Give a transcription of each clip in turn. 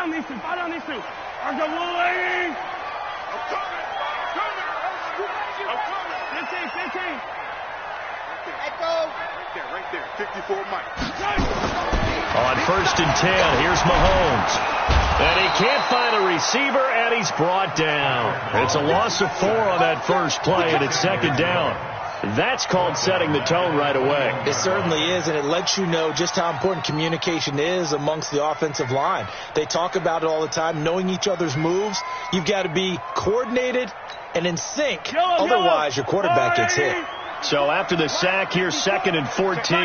down these two. Fall down these two. Arms up, little lady. I'm coming. 15. Echo. Right there. 54 Mike. On 1st and 10, here's Mahomes. And he can't find a receiver, and he's brought down. It's a loss of 4 on that first play, and it's 2nd down. That's called setting the tone right away. It certainly is, and it lets you know just how important communication is amongst the offensive line. They talk about it all the time, knowing each other's moves. You've got to be coordinated and in sync. Otherwise, your quarterback gets hit. So after the sack, here's 2nd and 14.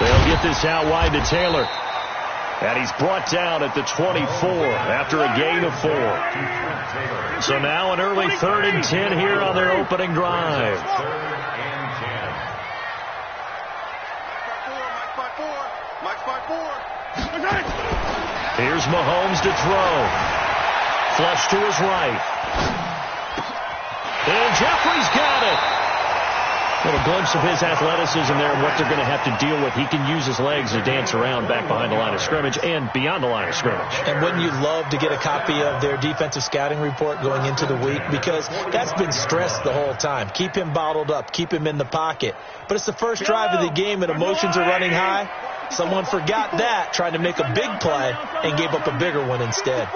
They'll get this out wide to Taylor. And he's brought down at the 24 after a gain of 4. So now an early 3rd and 10 here on their opening drive. Here's Mahomes to throw. Flush to his right. And Jeffrey's got it. A little glimpse of his athleticism there and what they're going to have to deal with. He can use his legs to dance around back behind the line of scrimmage and beyond the line of scrimmage. And wouldn't you love to get a copy of their defensive scouting report going into the week? Because that's been stressed the whole time. Keep him bottled up. Keep him in the pocket. But it's the first drive of the game and emotions are running high. Someone forgot that, trying to make a big play, and gave up a bigger one instead.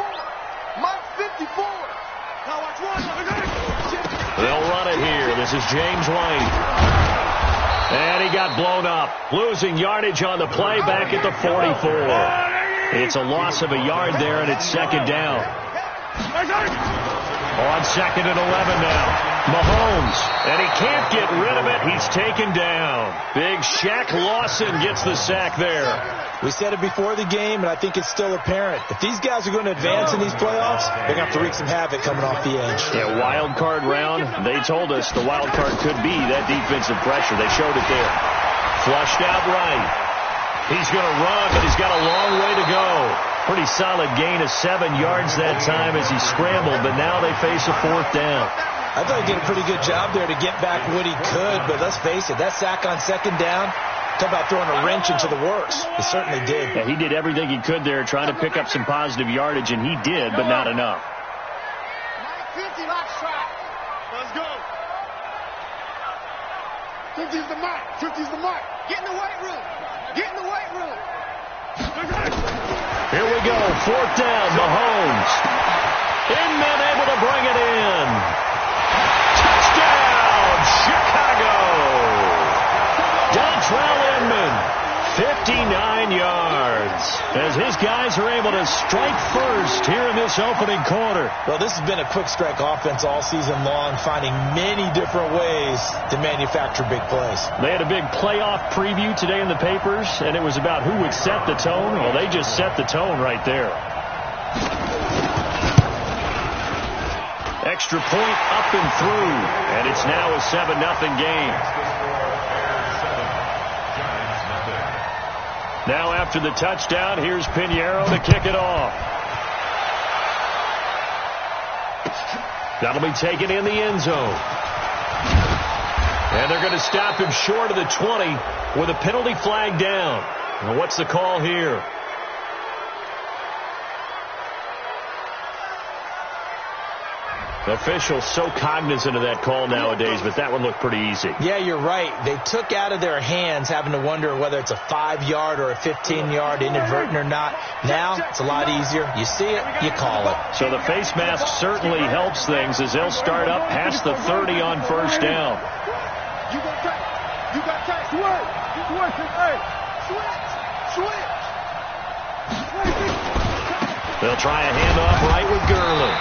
They'll run it here. This is James White. And he got blown up. Losing yardage on the play back at the 44. It's a loss of a yard there, and it's 2nd down. On 2nd and 11 now. Mahomes. And he can't get rid of it. He's taken down. Big Shaq Lawson gets the sack there. We said it before the game, and I think it's still apparent. If these guys are going to advance in these playoffs, they're going to have to wreak some havoc coming off the edge. Yeah, wild card round. They told us the wild card could be that defensive pressure. They showed it there. Flushed out right. He's going to run, but he's got a long way to go. Pretty solid gain of 7 yards that time as he scrambled, but now they face a 4th down. I thought he did a pretty good job there to get back what he could, but let's face it, that sack on 2nd down, talk about throwing a wrench into the works. He certainly did. Yeah, he did everything he could there trying to pick up some positive yardage, and he did, but not enough. 50 lock shot. Let's go. 50's the mark. 50's the mark. Get in the weight room. Get in the weight room. Here we go. 4th down. Mahomes. Inman able to bring it in. Touchdown, Chicago. Dontrell Inman. 59 yards as his guys are able to strike first here in this opening quarter. Well, this has been a quick strike offense all season long, finding many different ways to manufacture big plays. They had a big playoff preview today in the papers, and it was about who would set the tone. Well, they just set the tone right there. Extra point up and through, and it's now a 7-0 game. Now after the touchdown, here's Pinheiro to kick it off. That'll be taken in the end zone. And they're going to stop him short of the 20 with a penalty flag down. And what's the call here? Officials so cognizant of that call nowadays, but that one looked pretty easy. Yeah, you're right. They took out of their hands having to wonder whether it's a 5-yard or a 15-yard inadvertent or not. Now it's a lot easier. You see it, you call it. So the face mask certainly helps things as they'll start up past the 30 on 1st down. You got time. You got time. Switch. They'll try a handoff right with Gurley.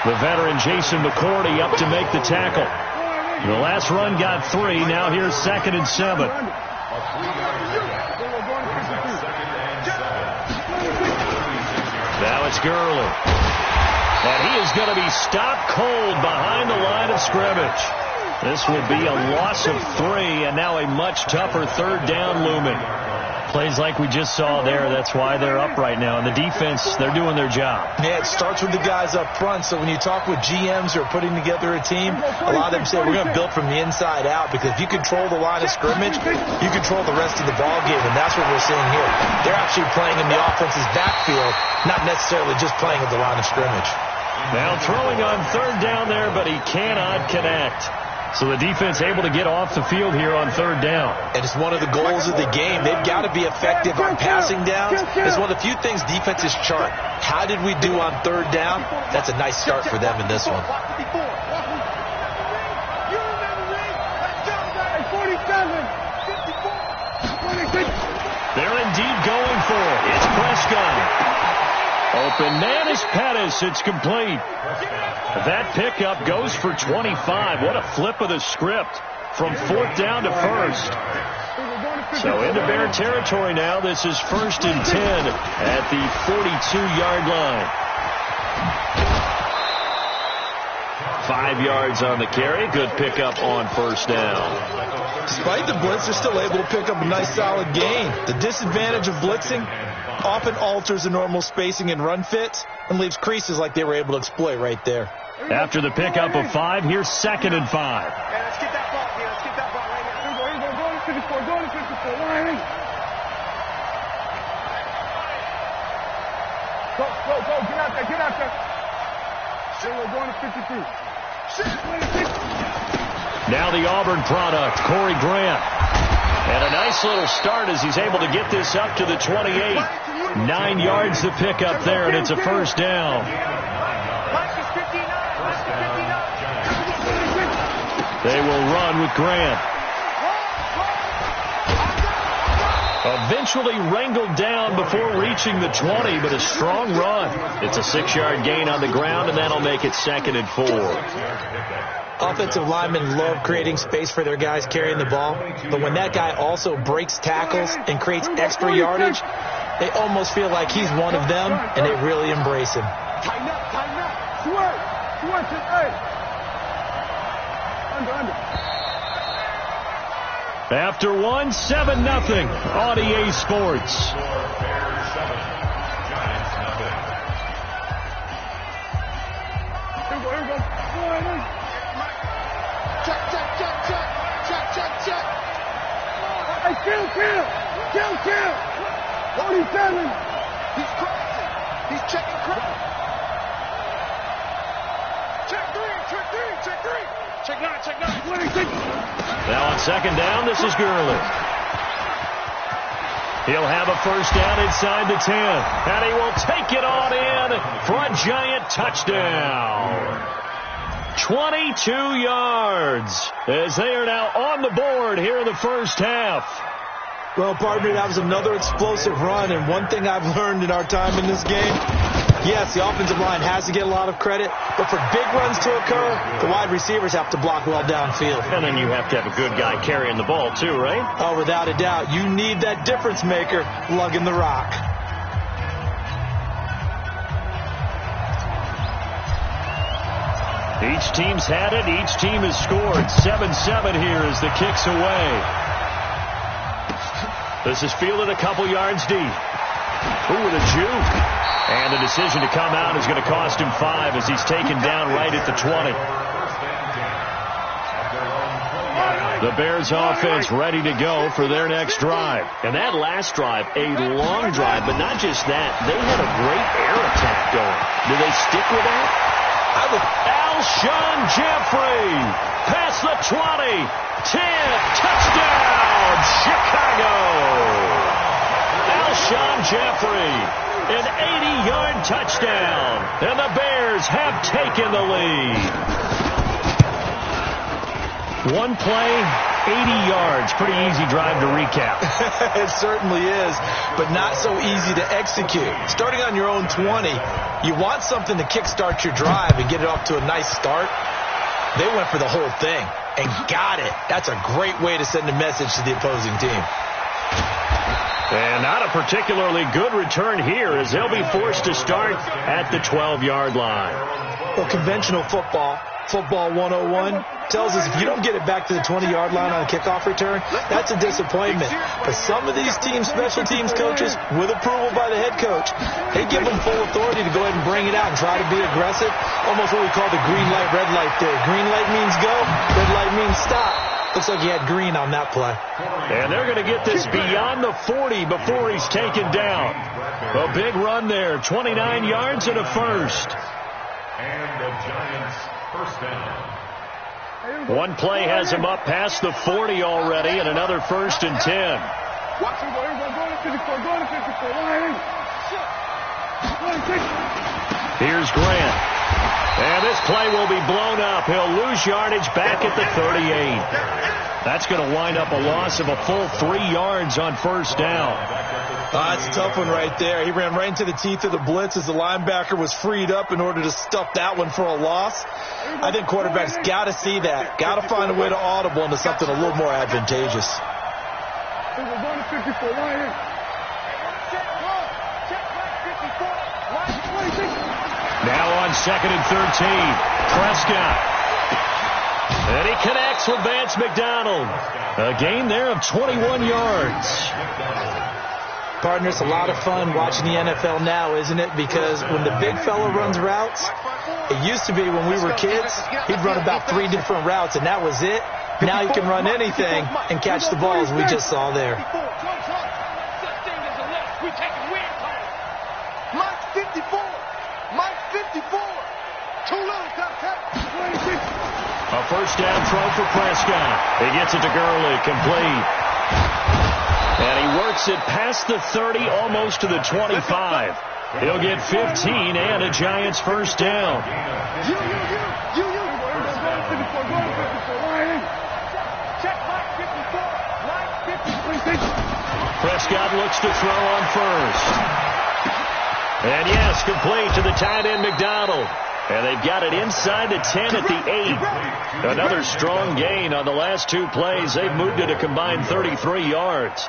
The veteran Jason McCourty up to make the tackle. The last run got 3. Now here's 2nd and 7. Now it's Gurley. And he is going to be stopped cold behind the line of scrimmage. This will be a loss of 3, and now a much tougher 3rd down looming. Plays like we just saw there, that's why they're up right now. And the defense, they're doing their job. Yeah, it starts with the guys up front. So when you talk with GMs who are putting together a team, a lot of them say we're going to build from the inside out, because if you control the line of scrimmage, you control the rest of the ball game, and that's what we're seeing here. They're actually playing in the offense's backfield, not necessarily just playing at the line of scrimmage. Now throwing on third down there, but he cannot connect. So the defense able to get off the field here on third down. And it's one of the goals of the game. They've got to be effective on passing downs. It's one of the few things defenses chart. How did we do on third down? That's a nice start for them in this one. They're indeed going for it. It's Prescott. Open man is Pettis. It's complete. That pickup goes for 25. What a flip of the script from fourth down to first. So into Bear territory now. This is 1st and 10 at the 42-yard line. 5 yards on the carry. Good pickup on first down. Despite the blitz, they're still able to pick up a nice solid gain. The disadvantage of blitzing often alters the normal spacing and run fits and leaves creases like they were able to exploit right there. After the pickup of 5, here's 2nd and 5. Hey, let's get that ball here. Let's get that ball right here. Here we go. Go to 54. Go to 54. Right. Go. Get out there. Get out there. Here we're going to 52. Now the Auburn product, Corey Grant. And a nice little start as he's able to get this up to the 28. 9 yards to pick up there, and it's a first down. They will run with Grant. Eventually wrangled down before reaching the 20, but a strong run. It's a 6-yard gain on the ground, and that'll make it 2nd and 4. Offensive linemen love creating space for their guys carrying the ball, but when that guy also breaks tackles and creates extra yardage, they almost feel like he's one of them, and they really embrace him. Tighten up. Swerve. Hey. Under. After 1, 7-0 on EA Sports. Here we go. Check. Hey, kill. 47. He's crossing. He's checking cross. Check three. Check nine. 26. Now on 2nd down, this is Gurley. He'll have a first down inside the 10. And he will take it on in for a giant touchdown. 22 yards as they are now on the board here in the first half. Well, partner, that was another explosive run, and one thing I've learned in our time in this game, yes, the offensive line has to get a lot of credit, but for big runs to occur, the wide receivers have to block well downfield. And then you have to have a good guy carrying the ball too, right? Oh, without a doubt. You need that difference maker lugging the rock. Each team's had it. Each team has scored. 7-7 here as the kick's away. This is fielded a couple yards deep. Ooh, with a juke. And the decision to come out is going to cost him 5 as he's taken down right at the 20. The Bears offense ready to go for their next drive. And that last drive, a long drive, but not just that. They had a great air attack going. Do they stick with that? Alshon Jeffrey past the 20, 10, touchdown, Chicago. Alshon Jeffrey, an 80-yard touchdown, and the Bears have taken the lead. One play, 80 yards. Pretty easy drive to recap. It certainly is, but not so easy to execute. Starting on your own 20, you want something to kickstart your drive and get it off to a nice start. They went for the whole thing and got it. That's a great way to send a message to the opposing team. And not a particularly good return here as they'll be forced to start at the 12-yard line. Well, conventional football 101, tells us if you don't get it back to the 20-yard line on a kickoff return, that's a disappointment. But some of these special teams coaches, with approval by the head coach, they give them full authority to go ahead and bring it out and try to be aggressive. Almost what we call the green light, red light theory. Green light means go, red light means stop. Looks like he had green on that play. And they're going to get this beyond the 40 before he's taken down. A big run there, 29 yards and a first. And the Giants first down. One play has him up past the 40 already, and another 1st and 10. Watch him go. Here we go. Go to 54. Go to 54. Here's Grant. And this play will be blown up. He'll lose yardage back at the 38. That's going to wind up a loss of a full 3 yards on 1st down. That's a tough one right there. He ran right into the teeth of the blitz as the linebacker was freed up in order to stuff that one for a loss. I think quarterbacks got to see that. Got to find a way to audible into something a little more advantageous. We're going to 54. Right here. Now on 2nd and 13. Prescott. And he connects with Vance McDonald. A gain there of 21 yards. Partner, it's a lot of fun watching the NFL now, isn't it? Because when the big fella runs routes, it used to be when we were kids, he'd run about 3 different routes, and that was it. Now he can run anything and catch the ball, as we just saw there. Mike 54. Mike 54. Too little, A 1st down throw for Prescott. He gets it to Gurley, complete. And he works it past the 30, almost to the 25. He'll get 15 and a Giants 1st down. Prescott looks to throw on 1st. And yes, complete to the tight end McDonald. And they've got it inside the 10 at the 8. Another strong gain on the last 2 plays. They've moved it a combined 33 yards.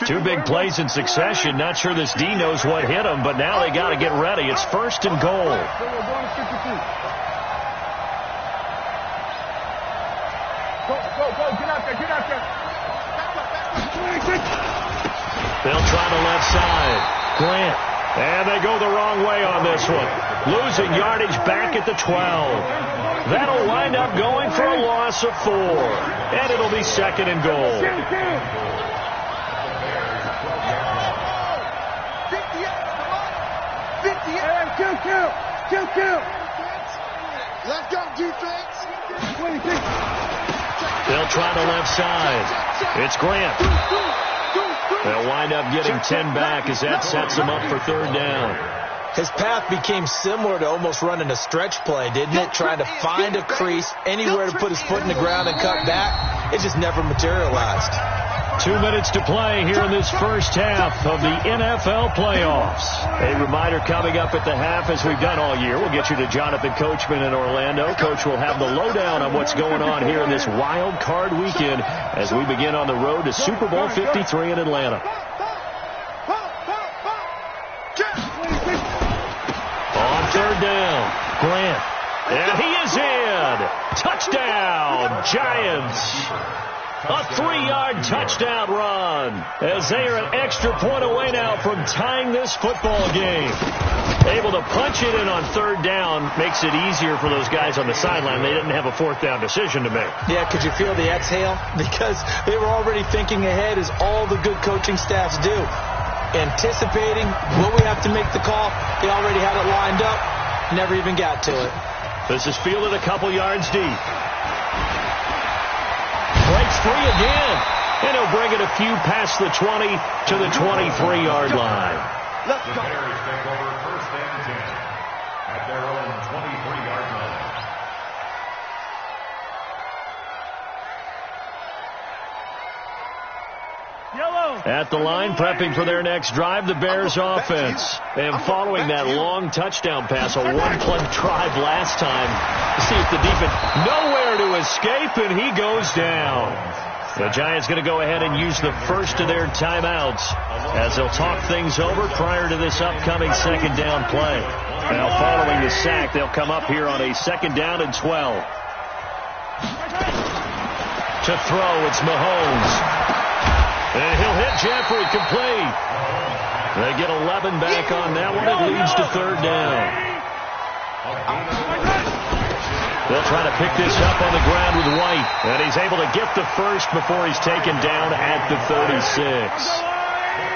2 big plays in succession. Not sure this D knows what hit him, but now they got to get ready. It's 1st and goal. Go, get out there. They'll try the left side. Grant. And they go the wrong way on this one. Losing yardage back at the 12. That'll wind up going for a loss of 4. And it'll be 2nd and goal. Kill. Let's go, defense. They'll try the left side. It's Grant. They'll wind up getting 10 back as that sets them up for 3rd down. His path became similar to almost running a stretch play, didn't it? Trying to find a crease, anywhere to put his foot in the ground and cut back. It just never materialized. 2 minutes to play here in this 1st half of the NFL playoffs. A reminder coming up at the half, as we've done all year. We'll get you to Jonathan Coachman in Orlando. Coach will have the lowdown on what's going on here in this wild card weekend as we begin on the road to Super Bowl 53 in Atlanta. On 3rd down, Grant. And he is in. Touchdown, Giants. A 3-yard touchdown run as they are an extra point away now from tying this football game. Able to punch it in on 3rd down makes it easier for those guys on the sideline. They didn't have a 4th down decision to make. Yeah, could you feel the exhale? Because they were already thinking ahead, as all the good coaching staffs do. Anticipating, will we have to make the call? They already had it lined up. Never even got to it. This is fielded a couple yards deep. Breaks free again. And he'll bring it a few past the 20 to the 23-yard line. Let's go. The Bears take over 1st and 10 at their own 23-yard line. Yellow. At the line, prepping for their next drive, the Bears offense. And following that long touchdown pass, a one-play drive last time, see if the defense nowhere to escape, and he goes down. The Giants going to go ahead and use the first of their timeouts as they'll talk things over prior to this upcoming 2nd down play. Now following the sack, they'll come up here on a 2nd down and 12. To throw, it's Mahomes. And he'll hit Jeffrey, complete. They get 11 back on that one. It leads to 3rd down. They'll try to pick this up on the ground with White. And he's able to get the first before he's taken down at the 36.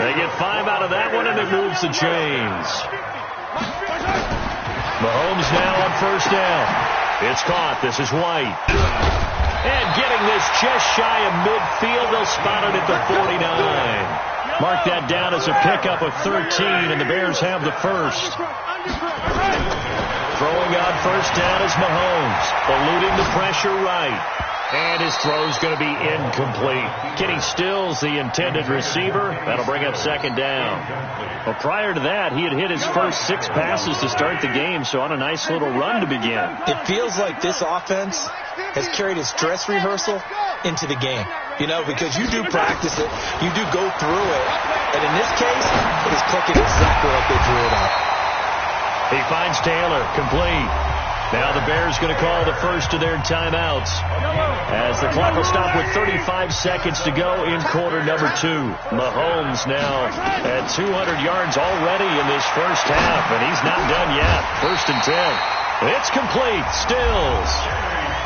They get 5 out of that one, and it moves the chains. Mahomes now on 1st down. It's caught. This is White. And getting this just shy of midfield. They'll spot it at the 49. Mark that down as a pickup of 13, and the Bears have the first. Throwing on 1st down is Mahomes, eluding the pressure right. And his throw's going to be incomplete. Kenny Stills, the intended receiver. That'll bring up 2nd down. Well, prior to that, he had hit his first 6 passes to start the game, so on a nice little run to begin. It feels like this offense has carried its dress rehearsal into the game. You know, because you do practice it, you do go through it, and in this case, it is clicking exactly like they drew it up. He finds Taylor, complete. Now the Bears going to call the first of their timeouts as the clock will stop with 35 seconds to go in quarter number 2. Mahomes now at 200 yards already in this first half, and he's not done yet. 1st and 10. It's complete. Stills.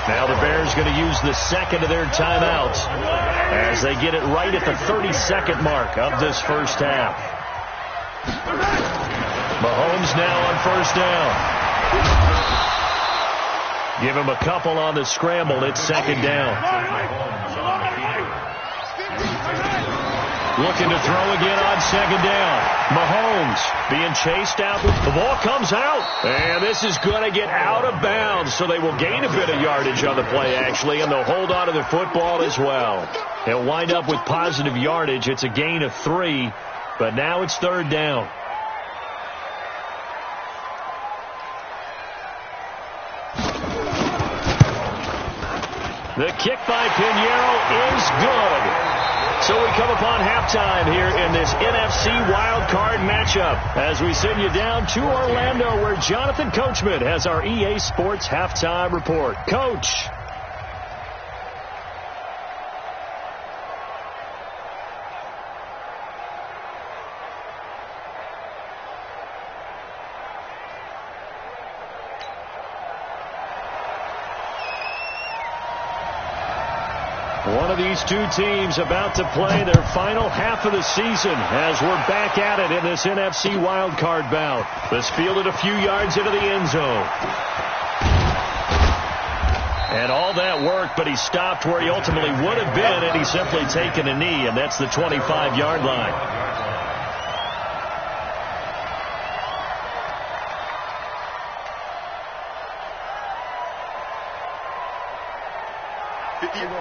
Now the Bears going to use the 2nd of their timeouts as they get it right at the 30-second mark of this first half. Mahomes now on 1st down. Give him a couple on the scramble. It's 2nd down. Looking to throw again on 2nd down. Mahomes being chased out. The ball comes out. And this is going to get out of bounds, so they will gain a bit of yardage on the play, actually, and they'll hold on to the football as well. They'll wind up with positive yardage. It's a gain of 3, but now it's 3rd down. The kick by Pinheiro is good. So we come upon halftime here in this NFC wildcard matchup as we send you down to Orlando where Jonathan Coachman has our EA Sports halftime report. Coach. One of these two teams about to play their final half of the season as we're back at it in this NFC wildcard bout. This fielded a few yards into the end zone. And all that work, but he stopped where he ultimately would have been had he simply taken a knee, and that's the 25-yard line.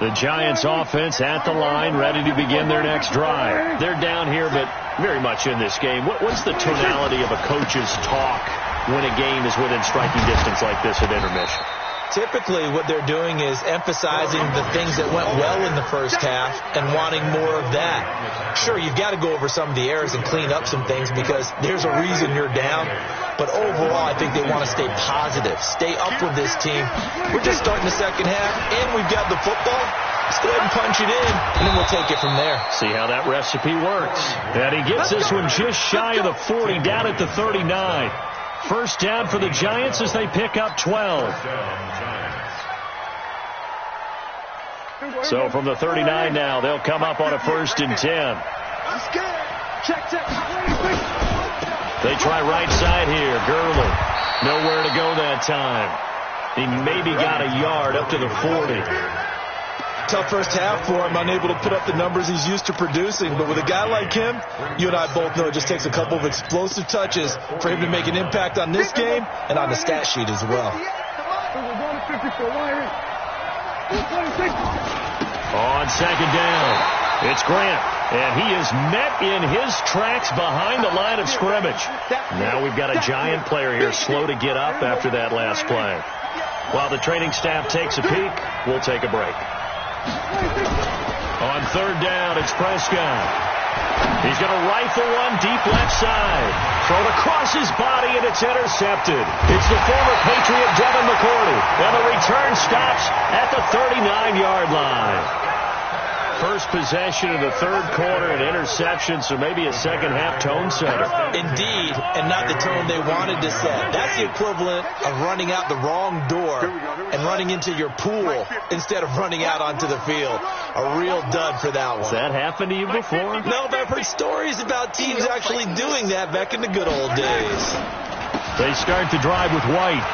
The Giants offense at the line, ready to begin their next drive. They're down here, but very much in this game. What's the tonality of a coach's talk when a game is within striking distance like this at intermission? Typically, what they're doing is emphasizing the things that went well in the first half and wanting more of that. Sure, you've got to go over some of the errors and clean up some things because there's a reason you're down. But overall, I think they want to stay positive, stay up with this team. We're just starting the second half, and we've got the football. Let's go ahead and punch it in, and then we'll take it from there. See how that recipe works. And he gets this one just shy of the 40, down at the 39. First down for the Giants as they pick up 12. So from the 39 now, they'll come up on a 1st and 10. They try right side here. Gurley. Nowhere to go that time. He maybe got a yard up to the 40. Tough first half for him, unable to put up the numbers he's used to producing. But with a guy like him, you and I both know it just takes a couple of explosive touches for him to make an impact on this game and on the stat sheet as well. On 2nd down, it's Grant. And he is met in his tracks behind the line of scrimmage. Now we've got a Giant player here slow to get up after that last play. While the training staff takes a peek, we'll take a break. On 3rd down, it's Prescott. He's going to rifle one deep left side. Thrown across his body, and it's intercepted. It's the former Patriot Devin McCourty. And the return stops at the 39-yard line. First possession of the third quarter, an interception, so maybe a second-half tone setter. Indeed, and not the tone they wanted to set. That's the equivalent of running out the wrong door and running into your pool instead of running out onto the field. A real dud for that one. Has that happened to you before? No, but I've heard stories about teams actually doing that back in the good old days. They start the drive with White.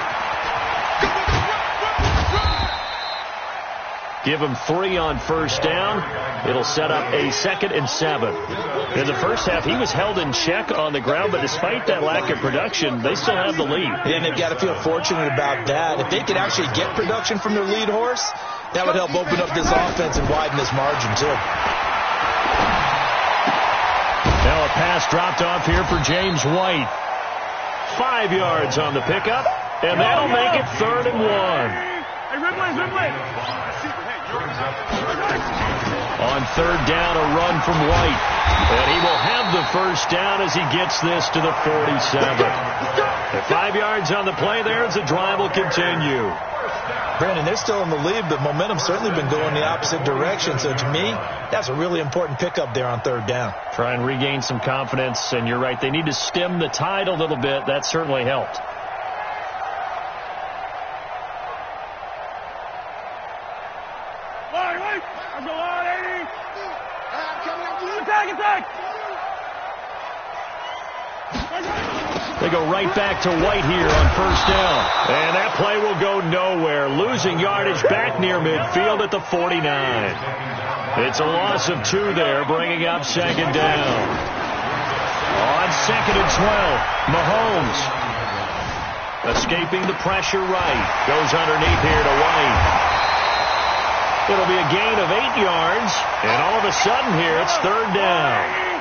Give him 3 on first down. It'll set up a 2nd and 7. In the first half, he was held in check on the ground, but despite that lack of production, they still have the lead. And they've got to feel fortunate about that. If they could actually get production from their lead horse, that would help open up this offense and widen this margin, too. Now a pass dropped off here for James White. 5 yards on the pickup, and that'll make it 3rd and 1. Hey, Ripley. On 3rd down, a run from White. And he will have the first down as he gets this to the 47. At 5 yards on the play there as the drive will continue. Brandon, they're still in the lead, but momentum's certainly been going the opposite direction. So to me, that's a really important pickup there on 3rd down. Try and regain some confidence, and you're right. They need to stem the tide a little bit. That certainly helped. They go right back to White here on first down. And that play will go nowhere. Losing yardage back near midfield at the 49. It's a loss of 2 there, bringing up 2nd down. On 2nd and 12, Mahomes escaping the pressure right. Goes underneath here to White. It'll be a gain of 8 yards. And all of a sudden here, it's 3rd down.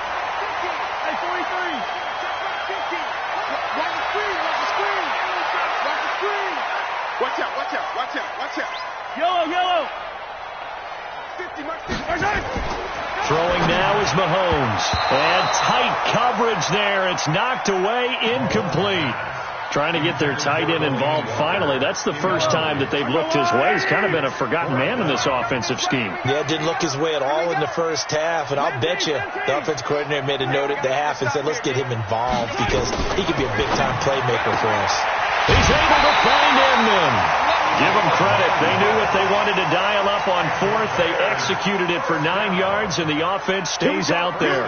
Watch out. Yellow. Throwing now is Mahomes. And tight coverage there. It's knocked away, incomplete. Trying to get their tight end involved finally. That's the first time that they've looked his way. He's kind of been a forgotten man in this offensive scheme. Yeah, didn't look his way at all in the first half. And I'll bet you the offensive coordinator made a note at the half and said, let's get him involved because he could be a big-time playmaker for us. He's able to find Inman. Give them credit. They knew what they wanted to dial up on 4th. They executed it for 9 yards, and the offense stays out there.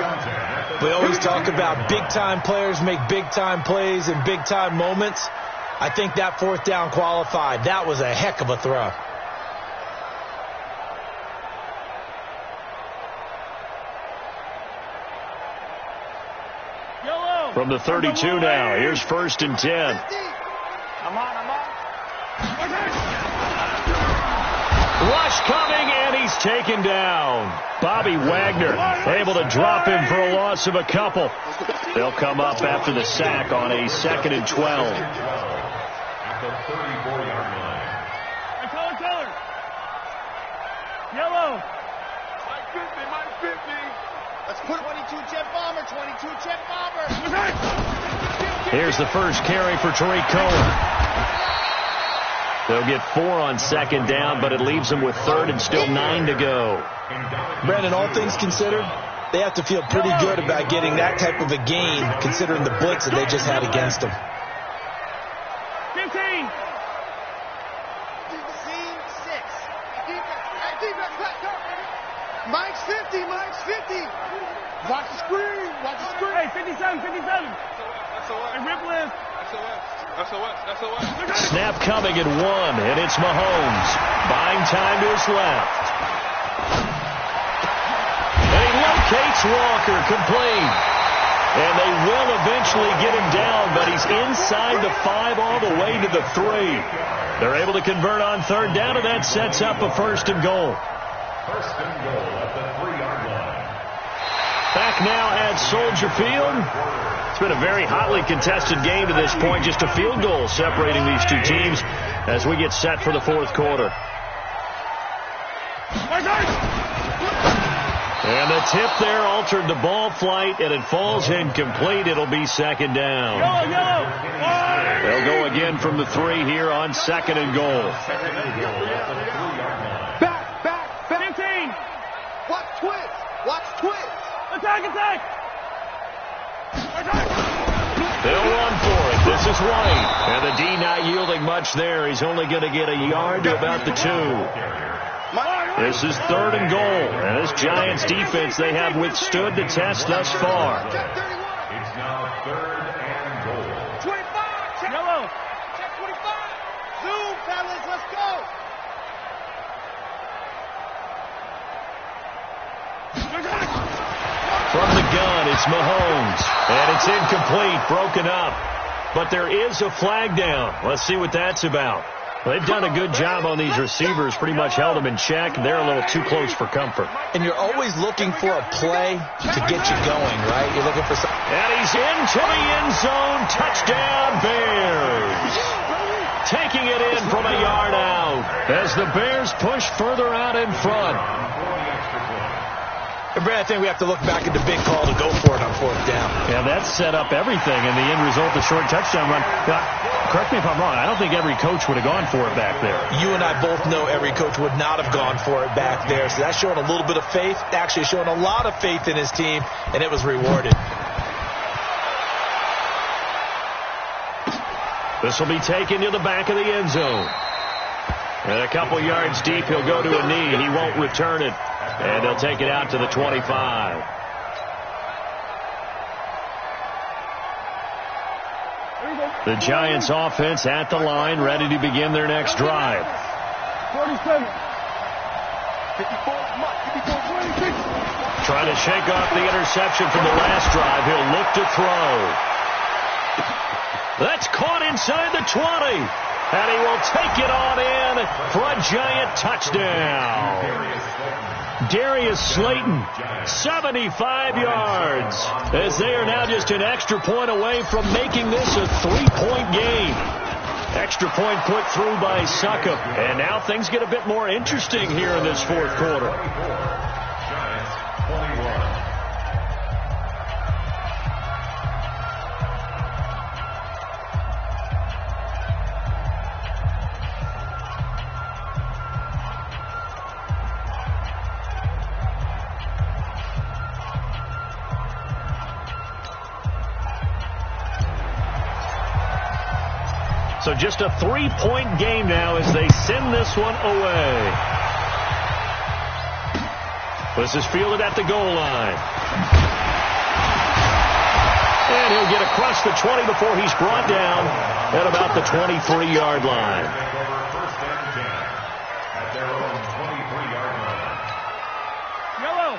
We always talk about big-time players make big-time plays in big-time moments. I think that 4th down qualified. That was a heck of a throw. From the 32 now, here's 1st and 10. I'm on. Rush coming, and he's taken down. Bobby Wagner able to drop him for a loss of a couple. They'll come up after the sack on a 2nd and 12. At the 34-yard line. Hey, color. Yellow. Mike 50. Let's put 22 jet bomber. Here's the first carry for Tariq Cohen. They'll get 4 on 2nd down, but it leaves them with 3rd and still 9 to go. Brandon, all things considered, they have to feel pretty good about getting that type of a gain, considering the blitz that they just had against them. 15. Mike's 50. Watch the screen. Hey, 57. Hey, Ripley. Snap coming at 1, and it's Mahomes. Buying time to his left. And he locates Walker, complete. And they will eventually get him down, but he's inside the 5 all the way to the 3. They're able to convert on 3rd down, and that sets up a 1st and goal. 1st and goal at the 3-yard line. Back now at Soldier Field. It's been a very hotly contested game to this point. Just a field goal separating these two teams as we get set for the 4th quarter. And the tip there altered the ball flight, and it falls incomplete. It'll be second down. They'll go again from the 3 here on second and goal. Back. 15. Watch twist. Attack. They'll run for it. This is White. And the D not yielding much there. He's only going to get a yard to about the 2. This is third and goal. And this Giants defense, they have withstood the test thus far. It's now third and goal. 25. Check. Yellow. Check 25. Zoom, fellas. Let's go. From the gun, it's Mahomes. And it's incomplete, broken up. But there is a flag down. Let's see what that's about. They've done a good job on these receivers, pretty much held them in check. They're a little too close for comfort. And you're always looking for a play to get you going, right? You're looking for some... And he's into the end zone. Touchdown, Bears. Taking it in from a yard out as the Bears push further out in front. And Brad, I think we have to look back at the big call to go for it on fourth down. Yeah, that set up everything, and the end result, the short touchdown run. Now, correct me if I'm wrong. I don't think every coach would have gone for it back there. You and I both know every coach would not have gone for it back there. So that's showing a little bit of faith, actually showing a lot of faith in his team, and it was rewarded. This will be taken to the back of the end zone. And a couple yards deep, he'll go to a knee. He won't return it. And they'll take it out to the 25. The Giants offense at the line, ready to begin their next drive. 47. 54. 26. Trying to shake off the interception from the last drive. He'll look to throw. That's caught inside the 20. And he will take it on in for a Giant touchdown. Darius Slayton, 75 yards, as they are now just an extra point away from making this a 3-point game. Extra point put through by Succop, and now things get a bit more interesting here in this fourth quarter. Giants 21. So just a 3-point game now as they send this one away. This is fielded at the goal line. And he'll get across the 20 before he's brought down at about the 23-yard line. First and 10 at their own 23-yard line.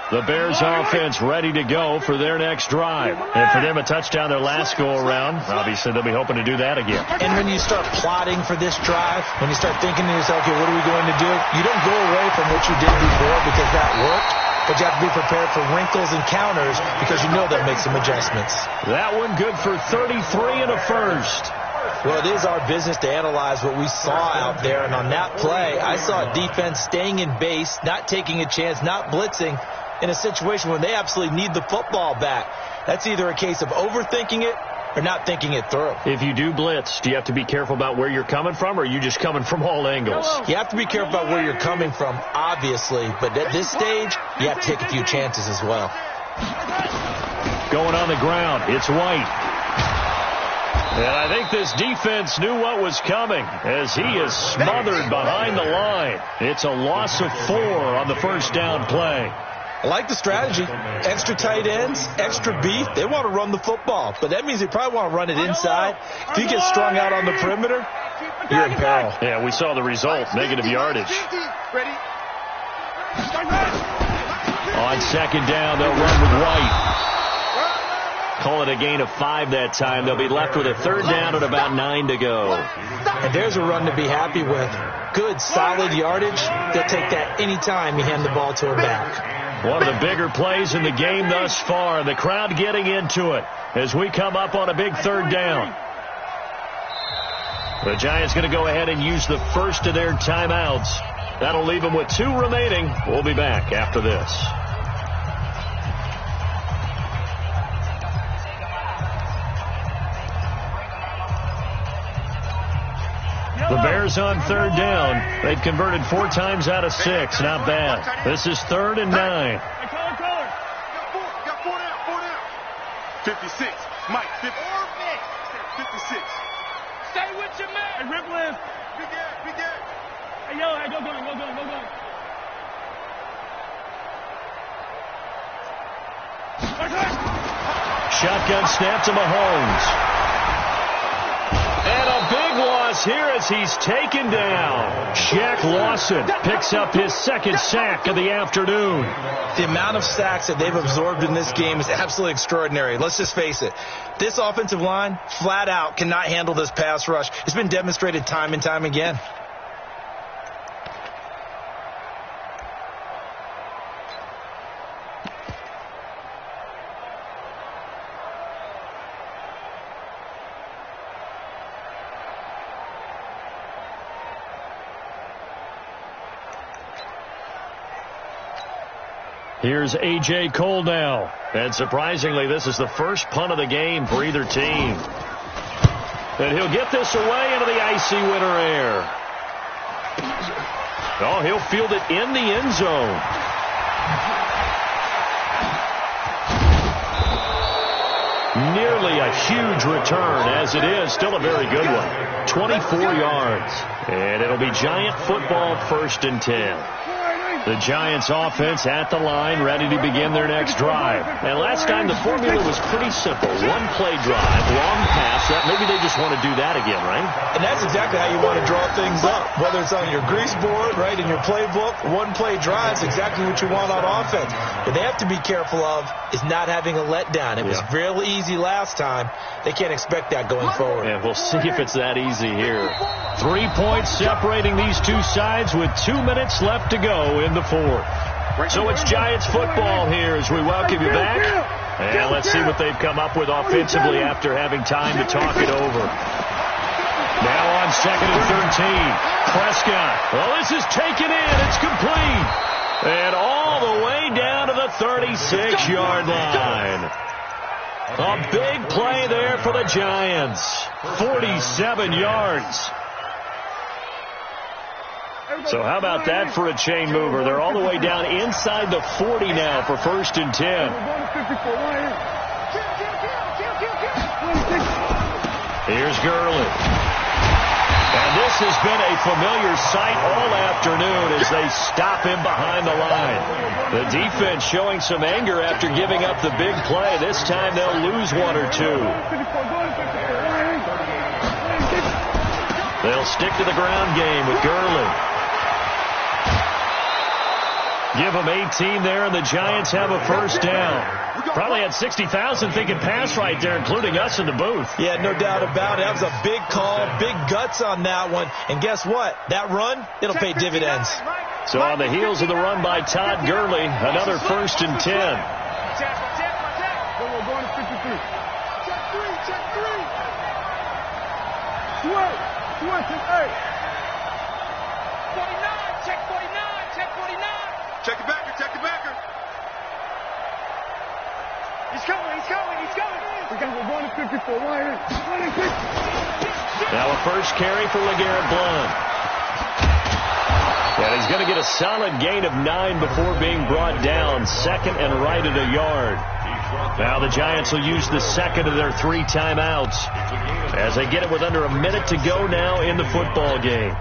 The Bears offense ready to go for their next drive. And for them, a touchdown their last go-around. Obviously, they'll be hoping to do that again. And when you start plotting for this drive, when you start thinking to yourself, okay, what are we going to do? You don't go away from what you did before because that worked. But you have to be prepared for wrinkles and counters because you know they'll make some adjustments. That one good for 33 and a first. Well, it is our business to analyze what we saw out there. And on that play, I saw a defense staying in base, not taking a chance, not blitzing in a situation where they absolutely need the football back. That's either a case of overthinking it or not thinking it through. If you do blitz, do you have to be careful about where you're coming from, or are you just coming from all angles? You have to be careful about where you're coming from, obviously. But at this stage, you have to take a few chances as well. Going on the ground, it's White. And I think this defense knew what was coming as he is smothered behind the line. It's a loss of 4 on the first down play. I like the strategy. Extra tight ends, extra beef. They want to run the football, but that means they probably want to run it inside. If you get strung out on the perimeter, you're in peril. Yeah, we saw the result, negative yardage. On second down, they'll run with White. Call it a gain of 5 that time. They'll be left with a third down and about 9 to go. And there's a run to be happy with. Good, solid yardage. They'll take that any time you hand the ball to a back. One of the bigger plays in the game thus far. The crowd getting into it as we come up on a big third down. The Giants going to go ahead and use the first of their timeouts. That'll leave them with 2 remaining. We'll be back after this. The Bears on third down. They've converted 4 times out of 6. Not bad. This is 3rd and 9. Hey, color. Got 4 down. 56. Mike, 56. Stay with your man. Hey, rip list. Big Ed. Hey, yo, hey, go gun. Shotgun snap to Mahomes. And a big loss here as he's taken down. Shaq Lawson picks up his 2nd sack of the afternoon. The amount of sacks that they've absorbed in this game is absolutely extraordinary. Let's just face it. This offensive line, flat out, cannot handle this pass rush. It's been demonstrated time and time again. Here's A.J. Cole now. And surprisingly, this is the first punt of the game for either team. And he'll get this away into the icy winter air. Oh, he'll field it in the end zone. Nearly a huge return, as it is still a very good one. 24 yards. And it'll be Giant football, 1st and 10. The Giants offense at the line, ready to begin their next drive. And last time the formula was pretty simple. 1-play drive, long pass. Maybe they just want to do that again, right? And that's exactly how you want to draw things up. Whether it's on your grease board, right, in your playbook, 1-play drive is exactly what you want on offense. What they have to be careful of is not having a letdown. It was real easy last time. They can't expect that going forward. And we'll see if it's that easy here. 3 points separating these two sides with 2 minutes left to go in the 4th. So it's Giants football here as we welcome you back. And let's see what they've come up with offensively after having time to talk it over. Now on 2nd and 13. Prescott. Well, this is taken in. It's complete. And all the way down to the 36-yard line. A big play there for the Giants. 47 yards. So how about that for a chain mover? They're all the way down inside the 40 now for 1st and 10. Here's Gurley. And this has been a familiar sight all afternoon as they stop him behind the line. The defense showing some anger after giving up the big play. This time they'll lose 1 or 2. They'll stick to the ground game with Gurley. Give them 18 there, and the Giants have a 1st down. Probably had 60,000 thinking pass right there, including us in the booth. Yeah, no doubt about it. That was a big call, big guts on that one. And guess what? That run, it'll pay dividends. So on the heels of the run by Todd Gurley, another 1st and 10. We're going to 53. Check 3. Check 8. 49, check 49. Check the backer. He's coming. We're going to 54. Now a first carry for LeGarrette Blount. And he's going to get a solid gain of 9 before being brought down. 2nd and right at a yard. Now the Giants will use the 2nd of their 3 timeouts as they get it with under a minute to go now in the football game.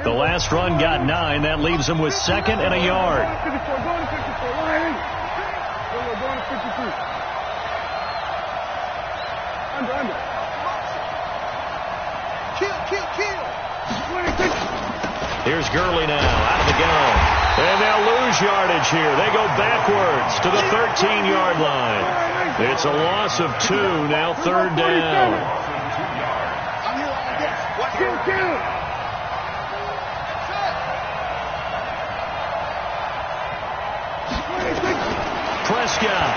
The last run got 9. That leaves them with 2nd and a yard. We're going to 53. Under. Kill. Here's Gurley now out of the gun. And they'll lose yardage here. They go backwards to the 13-yard line. It's a loss of 2. Now 3rd down. Kill. Prescott.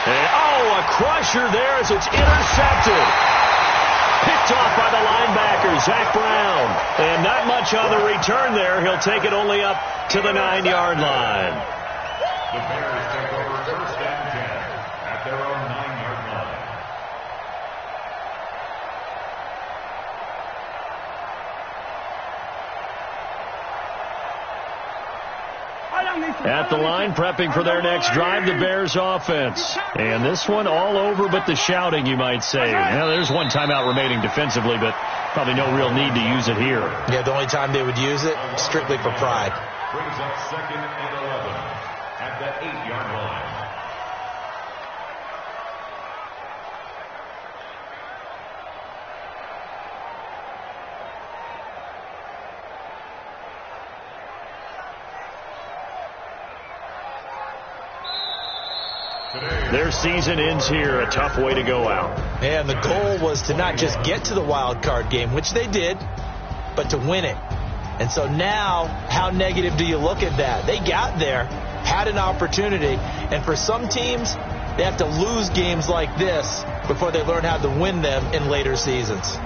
And, a crusher there as it's intercepted. Picked off by the linebacker, Zach Brown. And not much on the return there. He'll take it only up to the 9-yard line. The Bears take over 1st and 10. at their own 9-yard line. At the line, prepping for their next drive, the Bears offense. And this one all over but the shouting, you might say. Now, there's one timeout remaining defensively, but probably no real need to use it here. Yeah, the only time they would use it, strictly for pride. Brings up 2nd and 11 at the 8-yard line. Their season ends here. A tough way to go out. And the goal was to not just get to the wild card game, which they did, but to win it. And so now, how negative do you look at that? They got there, had an opportunity, and for some teams, they have to lose games like this before they learn how to win them in later seasons.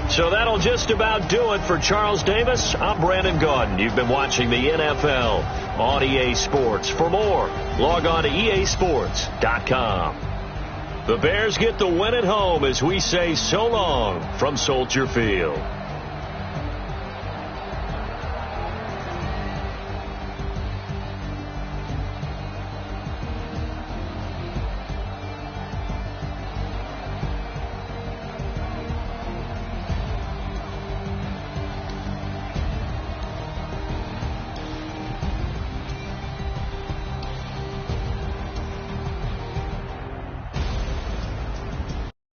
So that'll just about do it for Charles Davis. I'm Brandon Gaudin. You've been watching the NFL on EA Sports. For more, log on to easports.com. The Bears get the win at home as we say so long from Soldier Field.